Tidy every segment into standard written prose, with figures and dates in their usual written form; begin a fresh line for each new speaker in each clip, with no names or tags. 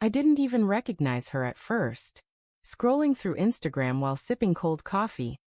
I didn't even recognize her at first. Scrolling through Instagram while sipping cold coffee,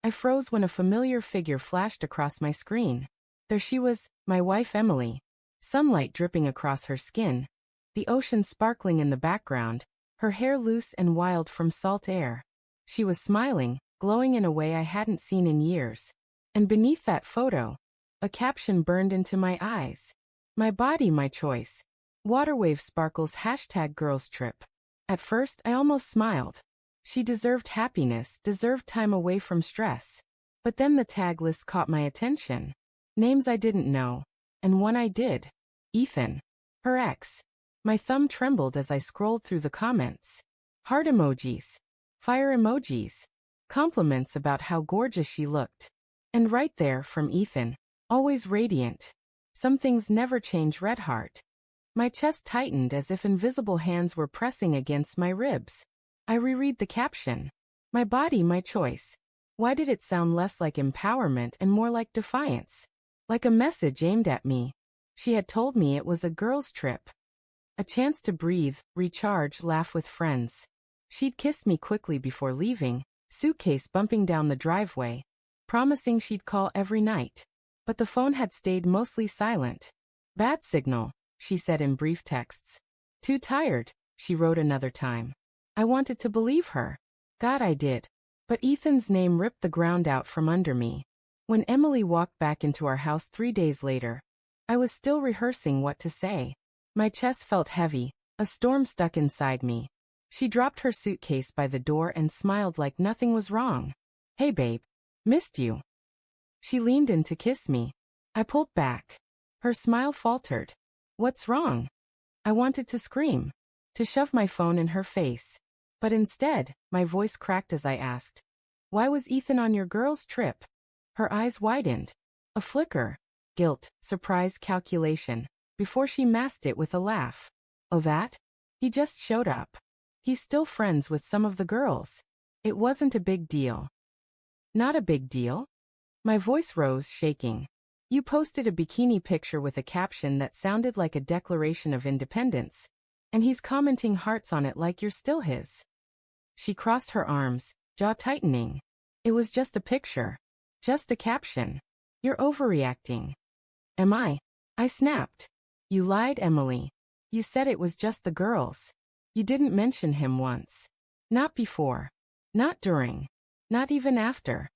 I froze when a familiar figure flashed across my screen. There she was, my wife Emily. Sunlight dripping across her skin, the ocean sparkling in the background, her hair loose and wild from salt air. She was smiling, glowing in a way I hadn't seen in years. And beneath that photo, a caption burned into my eyes. My body, my choice. Waterwave sparkles #girlstrip. At first, I almost smiled. She deserved happiness, deserved time away from stress. But then the tag list caught my attention. Names I didn't know. And one I did. Ethan. Her ex. My thumb trembled as I scrolled through the comments. Heart emojis. Fire emojis. Compliments about how gorgeous she looked. And right there, from Ethan. Always radiant. Some things never change, red heart. My chest tightened as if invisible hands were pressing against my ribs. I reread the caption. My body, my choice. Why did it sound less like empowerment and more like defiance? Like a message aimed at me. She had told me it was a girls' trip. A chance to breathe, recharge, laugh with friends. She'd kissed me quickly before leaving, suitcase bumping down the driveway, promising she'd call every night. But the phone had stayed mostly silent. Bad signal, she said in brief texts. Too tired, she wrote another time. I wanted to believe her. God, I did. But Ethan's name ripped the ground out from under me. When Emily walked back into our house 3 days later, I was still rehearsing what to say. My chest felt heavy, a storm stuck inside me. She dropped her suitcase by the door and smiled like nothing was wrong. Hey babe, missed you. She leaned in to kiss me. I pulled back. Her smile faltered. What's wrong? I wanted to scream, to shove my phone in her face. But instead, my voice cracked as I asked, why was Ethan on your girls' trip? Her eyes widened. A flicker, guilt, surprise, calculation, before she masked it with a laugh. Oh that? He just showed up. He's still friends with some of the girls. It wasn't a big deal. Not a big deal? My voice rose, shaking. You posted a bikini picture with a caption that sounded like a declaration of independence. And he's commenting hearts on it like you're still his. She crossed her arms, jaw tightening. It was just a picture. Just a caption. You're overreacting. Am I? I snapped. You lied, Emily. You said it was just the girls. You didn't mention him once. Not before. Not during. Not even after.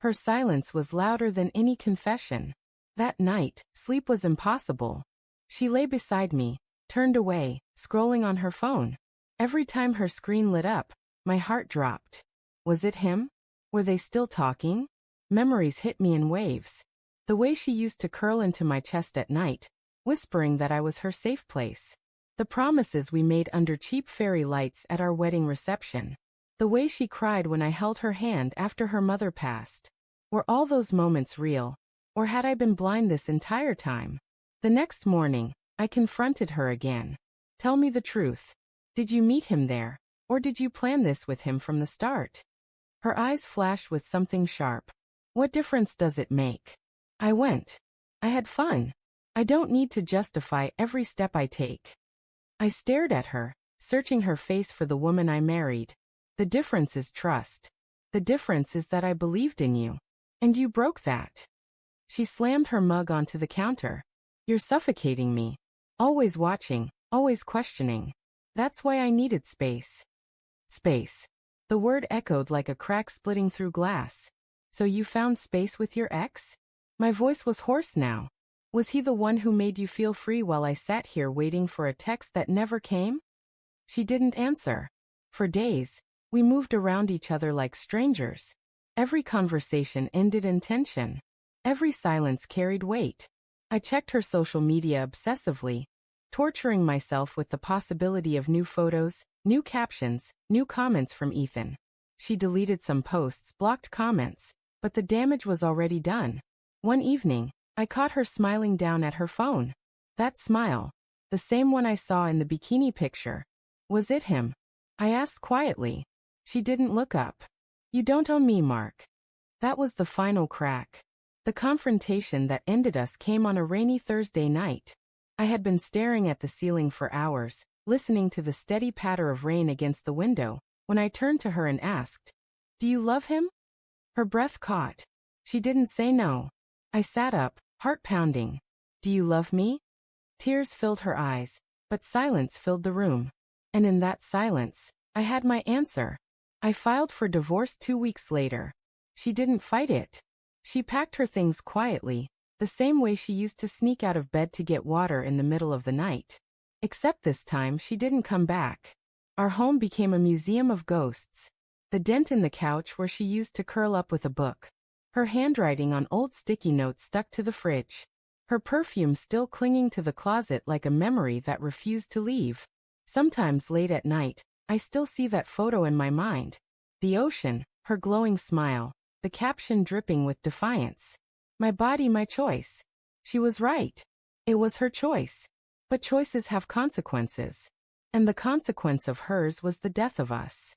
Her silence was louder than any confession. That night, sleep was impossible. She lay beside me, turned away, scrolling on her phone. Every time her screen lit up, my heart dropped. Was it him? Were they still talking? Memories hit me in waves. The way she used to curl into my chest at night, whispering that I was her safe place. The promises we made under cheap fairy lights at our wedding reception. The way she cried when I held her hand after her mother passed. Were all those moments real? Or had I been blind this entire time? The next morning, I confronted her again. Tell me the truth. Did you meet him there? Or did you plan this with him from the start? Her eyes flashed with something sharp. What difference does it make? I went. I had fun. I don't need to justify every step I take. I stared at her, searching her face for the woman I married. The difference is trust. The difference is that I believed in you. And you broke that. She slammed her mug onto the counter. You're suffocating me. Always watching, always questioning. That's why I needed space. Space. The word echoed like a crack splitting through glass. So you found space with your ex? My voice was hoarse now. Was he the one who made you feel free while I sat here waiting for a text that never came? She didn't answer. For days, we moved around each other like strangers. Every conversation ended in tension. Every silence carried weight. I checked her social media obsessively, torturing myself with the possibility of new photos, new captions, new comments from Ethan. She deleted some posts, blocked comments, but the damage was already done. One evening, I caught her smiling down at her phone. That smile, the same one I saw in the bikini picture. Was it him? I asked quietly. She didn't look up. You don't own me, Mark. That was the final crack. The confrontation that ended us came on a rainy Thursday night. I had been staring at the ceiling for hours, listening to the steady patter of rain against the window, when I turned to her and asked, "Do you love him?" Her breath caught. She didn't say no. I sat up, heart pounding. "Do you love me?" Tears filled her eyes, but silence filled the room. And in that silence, I had my answer. I filed for divorce 2 weeks later. She didn't fight it. She packed her things quietly, the same way she used to sneak out of bed to get water in the middle of the night. Except this time she didn't come back. Our home became a museum of ghosts. The dent in the couch where she used to curl up with a book. Her handwriting on old sticky notes stuck to the fridge. Her perfume still clinging to the closet like a memory that refused to leave. Sometimes late at night, I still see that photo in my mind. The ocean, her glowing smile, the caption dripping with defiance. My body, my choice. She was right. It was her choice. But choices have consequences. And the consequence of hers was the death of us.